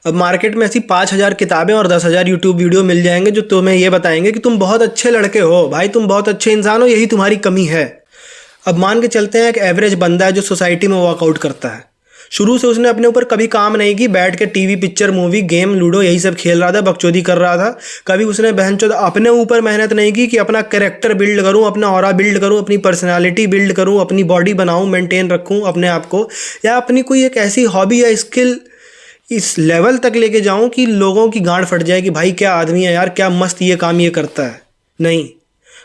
अब मार्केट में ऐसी 5,000 किताबें और 10,000 यूट्यूब वीडियो मिल जाएंगे जो तुम्हें ये बताएंगे कि तुम बहुत अच्छे लड़के हो भाई, तुम बहुत अच्छे इंसान हो, यही तुम्हारी कमी है। अब मान के चलते हैं एक एवरेज बंदा है जो सोसाइटी में वर्कआउट करता है। शुरू से उसने अपने ऊपर कभी काम नहीं की, बैठ के TV, picture, movie, game, ludo यही सब खेल रहा था, बकचोदी कर रहा था। कभी उसने बहनचोद अपने ऊपर मेहनत नहीं की कि अपना कैरेक्टर बिल्ड करूं, अपना ऑरा बिल्ड करूं, अपनी पर्सनालिटी बिल्ड करूं, अपनी बॉडी बनाऊं, मेंटेन रखूं अपने आप को, या अपनी कोई एक ऐसी हॉबी या स्किल इस लेवल तक लेके जाऊं कि लोगों की गांड फट जाए कि भाई क्या आदमी है यार, क्या मस्त ये काम ये करता है। नहीं,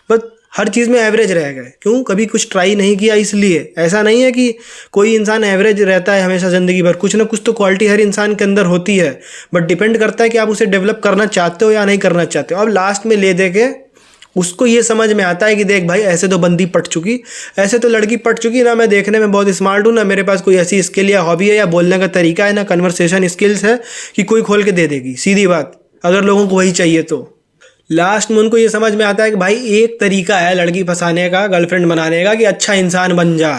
बस हर चीज़ में एवरेज रह गए। क्यों? कभी कुछ ट्राई नहीं किया। इसलिए ऐसा नहीं है कि कोई इंसान एवरेज रहता है हमेशा ज़िंदगी भर, कुछ ना कुछ तो क्वालिटी हर इंसान के अंदर होती है, बट डिपेंड करता है कि आप उसे डेवलप करना चाहते हो या नहीं करना चाहते हो। अब लास्ट में ले दे के उसको ये समझ में आता है कि देख भाई, ऐसे तो बंदी पट चुकी, ऐसे तो लड़की पट चुकी ना, मैं देखने में बहुत स्मार्ट हूँ, ना मेरे पास कोई ऐसी स्किल या हॉबी है या बोलने का तरीका है, ना कन्वर्सेशन स्किल्स है कि कोई खोल के दे देगी। सीधी बात, अगर लोगों को वही चाहिए तो लास्ट में उनको ये समझ में आता है कि भाई एक तरीका है लड़की फंसाने का, गर्लफ्रेंड बनाने का, कि अच्छा इंसान बन जा।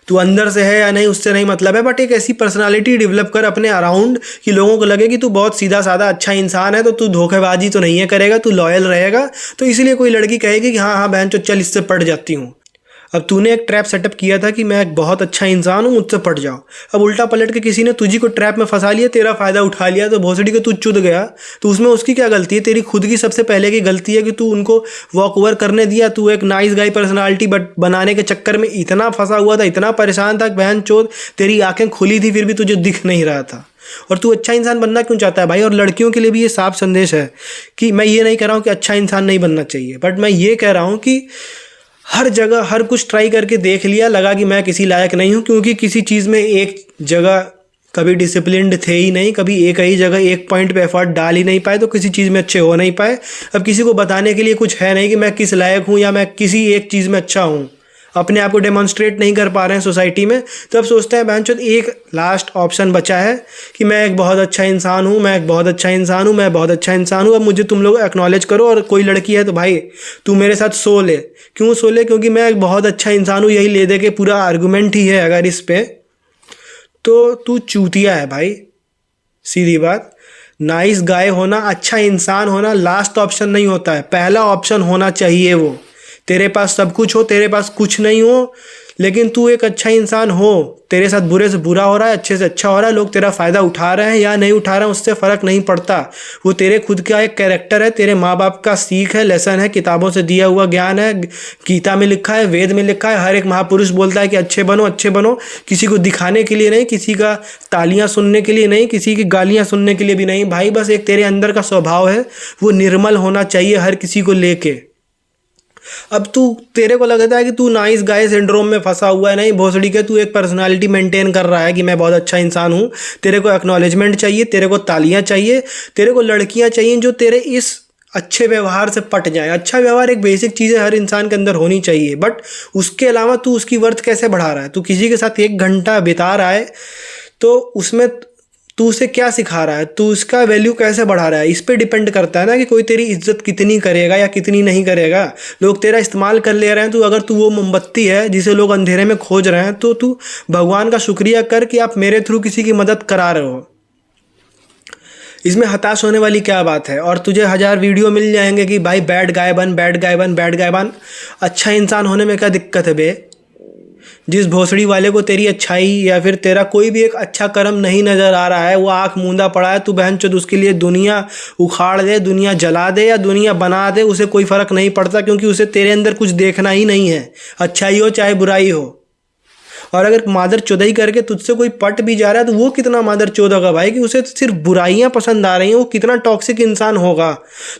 तू अंदर से है या नहीं उससे नहीं मतलब है, बट एक ऐसी पर्सनालिटी डेवलप कर अपने अराउंड कि लोगों को लगे कि तू बहुत सीधा साधा अच्छा इंसान है, तो तू धोखेबाजी तो नहीं है करेगा, तू लॉयल रहेगा। तो इसीलिए कोई लड़की कहेगी कि हाँ हाँ बहन चल इससे पट जाती हूँ। अब तूने एक ट्रैप सेटअप किया था कि मैं एक बहुत अच्छा इंसान हूँ, मुझसे पट जाओ। अब उल्टा पलट के किसी ने तुझी को ट्रैप में फंसा लिया, तेरा फायदा उठा लिया, तो भोसड़ी के तू चुद गया। तो उसमें उसकी क्या गलती है? तेरी खुद की सबसे पहले की गलती है कि तू उनको वॉक ओवर करने दिया। तू एक नाइस गाय पर्सनालिटी बट बनाने के चक्कर में इतना फंसा हुआ था, इतना परेशान था, बहन चोद तेरी आंखें खुली थी फिर भी तुझे दिख नहीं रहा था। और तू अच्छा इंसान बनना क्यों चाहता है भाई? और लड़कियों के लिए भी ये साफ संदेश है कि मैं ये नहीं कह रहा हूँ कि अच्छा इंसान नहीं बनना चाहिए, बट मैं ये कह रहा हूँ कि हर जगह हर कुछ ट्राई करके देख लिया, लगा कि मैं किसी लायक नहीं हूँ, क्योंकि किसी चीज़ में एक जगह कभी डिसिप्लिन्ड थे ही नहीं, कभी एक ही जगह एक पॉइंट पे एफर्ट डाल ही नहीं पाए, तो किसी चीज़ में अच्छे हो नहीं पाए। अब किसी को बताने के लिए कुछ है नहीं कि मैं किस लायक हूँ या मैं किसी एक चीज़ में अच्छा हूँ, अपने आप को डेमोन्स्ट्रेट नहीं कर पा रहे हैं सोसाइटी में। तो अब सोचते हैं बहनचोद एक लास्ट ऑप्शन बचा है कि मैं एक बहुत अच्छा इंसान हूँ, मैं एक बहुत अच्छा इंसान हूँ, मैं बहुत अच्छा इंसान हूँ। अब मुझे तुम लोग एक्नॉलेज करो, और कोई लड़की है तो भाई तू मेरे साथ सो ले। क्यों सो ले? क्योंकि मैं एक बहुत अच्छा इंसान हूँ, यही ले दे के पूरा आर्गूमेंट ही है अगर इस पे, तो तू चूतिया है भाई। सीधी बात, नाइस गाय होना, अच्छा इंसान होना लास्ट ऑप्शन नहीं होता है, पहला ऑप्शन होना चाहिए वो। तेरे पास सब कुछ हो, तेरे पास कुछ नहीं हो, लेकिन तू एक अच्छा इंसान हो, तेरे साथ बुरे से बुरा हो रहा है, अच्छे से अच्छा हो रहा है, लोग तेरा फ़ायदा उठा रहे हैं या नहीं उठा रहे हैं उससे फ़र्क नहीं पड़ता। वो तेरे खुद का एक कैरेक्टर है, तेरे माँ बाप का सीख है, लेसन है, किताबों से दिया हुआ ज्ञान है, गीता में लिखा है, वेद में लिखा है, हर एक महापुरुष बोलता है कि अच्छे बनो अच्छे बनो। किसी को दिखाने के लिए नहीं, किसी का तालियां सुनने के लिए नहीं, किसी की गालियां सुनने के लिए भी नहीं भाई। बस एक तेरे अंदर का स्वभाव है, वो निर्मल होना चाहिए हर किसी को लेके। अब तू, तेरे को लगता है कि तू नाइस गाय सिंड्रोम में फंसा हुआ है, नहीं भोसड़ी के, तू एक पर्सनालिटी मेंटेन कर रहा है कि मैं बहुत अच्छा इंसान हूँ। तेरे को एक्नॉलेजमेंट चाहिए, तेरे को तालियां चाहिए, तेरे को लड़कियां चाहिए जो तेरे इस अच्छे व्यवहार से पट जाए। अच्छा व्यवहार एक बेसिक चीज़ है, हर इंसान के अंदर होनी चाहिए, बट उसके अलावा तू उसकी वर्थ कैसे बढ़ा रहा है? तू किसी के साथ 1 घंटा बिता रहा है तो उसमें तू उसे क्या सिखा रहा है, तू उसका वैल्यू कैसे बढ़ा रहा है, इस पे डिपेंड करता है ना कि कोई तेरी इज्जत कितनी करेगा या कितनी नहीं करेगा। लोग तेरा इस्तेमाल कर ले रहे हैं, तो अगर तू वो मोमबत्ती है जिसे लोग अंधेरे में खोज रहे हैं, तो तू भगवान का शुक्रिया कर कि आप मेरे थ्रू किसी की मदद करा रहे हो। इसमें हताश होने वाली क्या बात है? और तुझे 1000 वीडियो मिल जाएंगे कि भाई बैड गाय बन, बैड गाय बन, बैड गाय बन। अच्छा इंसान होने में क्या दिक्कत है बे? जिस भोसड़ी वाले को तेरी अच्छाई या फिर तेरा कोई भी एक अच्छा कर्म नहीं नज़र आ रहा है, वो आँख मूंदा पड़ा है, तू बहनचोद उसके लिए दुनिया उखाड़ दे, दुनिया जला दे या दुनिया बना दे, उसे कोई फ़र्क नहीं पड़ता, क्योंकि उसे तेरे अंदर कुछ देखना ही नहीं है, अच्छाई हो चाहे बुराई हो। और अगर मादर चौदई करके तुझसे कोई पट भी जा रहा है, तो वो कितना मादर चौद होगा भाई कि उसे सिर्फ बुराइयां पसंद आ रही हैं, वो कितना टॉक्सिक इंसान होगा।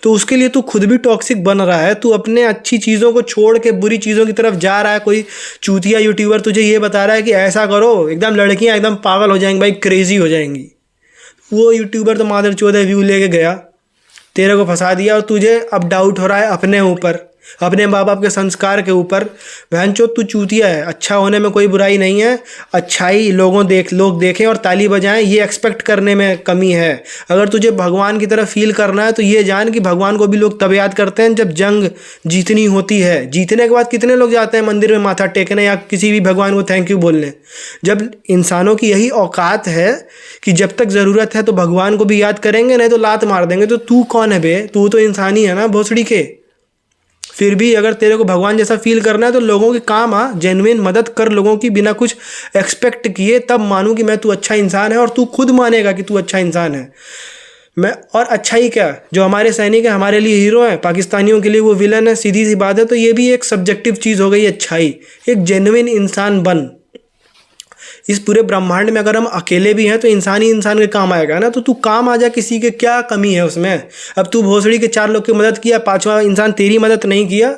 तो उसके लिए तू खुद भी टॉक्सिक बन रहा है, तू अपने अच्छी चीज़ों को छोड़ के बुरी चीज़ों की तरफ जा रहा है। कोई चूतिया यूट्यूबर तुझे ये बता रहा है कि ऐसा करो, एकदम लड़कियां एकदम पागल हो जाएंगी भाई, क्रेजी हो जाएंगी। वो यूट्यूबर तो मादर चौदह व्यू लेके गया, तेरे को फंसा दिया, और तुझे अब डाउट हो रहा है अपने ऊपर अपने माँ बाप के संस्कार के ऊपर। बहनचोद तू चूतिया है। अच्छा होने में कोई बुराई नहीं है, अच्छाई लोग देखें और ताली बजाएं, ये एक्सपेक्ट करने में कमी है। अगर तुझे भगवान की तरह फील करना है तो ये जान कि भगवान को भी लोग तब याद करते हैं जब जंग जीतनी होती है। जीतने के बाद कितने लोग जाते हैं मंदिर में माथा टेकने या किसी भी भगवान को थैंक यू बोलने। जब इंसानों की यही औकात है कि जब तक ज़रूरत है तो भगवान को भी याद करेंगे, नहीं तो लात मार देंगे। तो तू कौन है बे? तू तो इंसान ही है ना भोसड़ी के। फिर भी अगर तेरे को भगवान जैसा फील करना है तो लोगों के काम आ, जेन्युइन मदद कर लोगों की बिना कुछ एक्सपेक्ट किए, तब मानूं कि मैं तू अच्छा इंसान है और तू खुद मानेगा कि तू अच्छा इंसान है। मैं और अच्छा ही क्या, जो हमारे सैनिक है हमारे लिए हीरो है, पाकिस्तानियों के लिए वो विलन है, सीधी सी बात है। तो ये भी एक सब्जेक्टिव चीज़ हो गई अच्छाई। एक जेन्युइन इंसान बन। इस पूरे ब्रह्मांड में अगर हम अकेले भी हैं तो इंसान ही इंसान के काम आएगा ना। तो तू काम आ जा, किसी के क्या कमी है उसमें। अब तू भोसड़ी के 4 लोग की मदद किया, 5वां इंसान तेरी मदद नहीं किया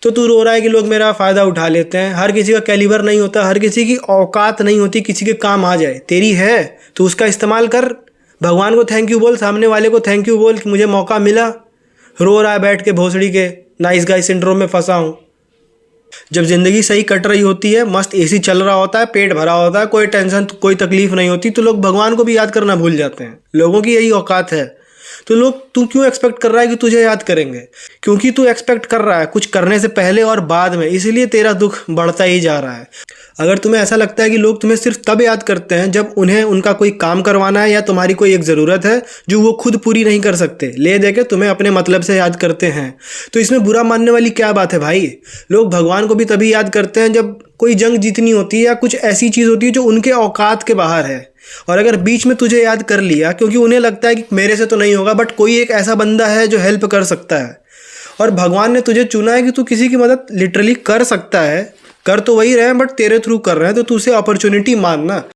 तो तू रो रहा है कि लोग मेरा फ़ायदा उठा लेते हैं। हर किसी का कैलिबर नहीं होता, हर किसी की औकात नहीं होती किसी के काम आ जाए। तेरी है तो उसका इस्तेमाल कर। भगवान को थैंक यू बोल, सामने वाले को थैंक यू बोल कि मुझे मौका मिला। रो रहा है बैठ के भोसड़ी के नाइस गाय सिंड्रोम में फंसा हूँ। जब ज़िंदगी सही कट रही होती है, मस्त एसी चल रहा होता है, पेट भरा होता है, कोई टेंशन कोई तकलीफ नहीं होती, तो लोग भगवान को भी याद करना भूल जाते हैं। लोगों की यही औकात है। तो लोग, तू क्यों एक्सपेक्ट कर रहा है कि तुझे याद करेंगे? क्योंकि तू एक्सपेक्ट कर रहा है कुछ करने से पहले और बाद में, इसलिए तेरा दुख बढ़ता ही जा रहा है। अगर तुम्हें ऐसा लगता है कि लोग तुम्हें सिर्फ तब याद करते हैं जब उन्हें उनका कोई काम करवाना है या तुम्हारी कोई एक ज़रूरत है जो वो खुद पूरी नहीं कर सकते, ले दे के तुम्हें अपने मतलब से याद करते हैं, तो इसमें बुरा मानने वाली क्या बात है भाई? लोग भगवान को भी तभी याद करते हैं जब कोई जंग जीतनी होती है या कुछ ऐसी चीज़ होती है जो उनके औकात के बाहर है। और अगर बीच में तुझे याद कर लिया क्योंकि उन्हें लगता है कि मेरे से तो नहीं होगा, बट कोई एक ऐसा बंदा है जो हेल्प कर सकता है, और भगवान ने तुझे चुना है कि तू किसी की मदद लिटरली कर सकता है, कर तो वही रहे बट तेरे थ्रू कर रहे हैं, तो तू उसे अपॉर्चुनिटी मानना।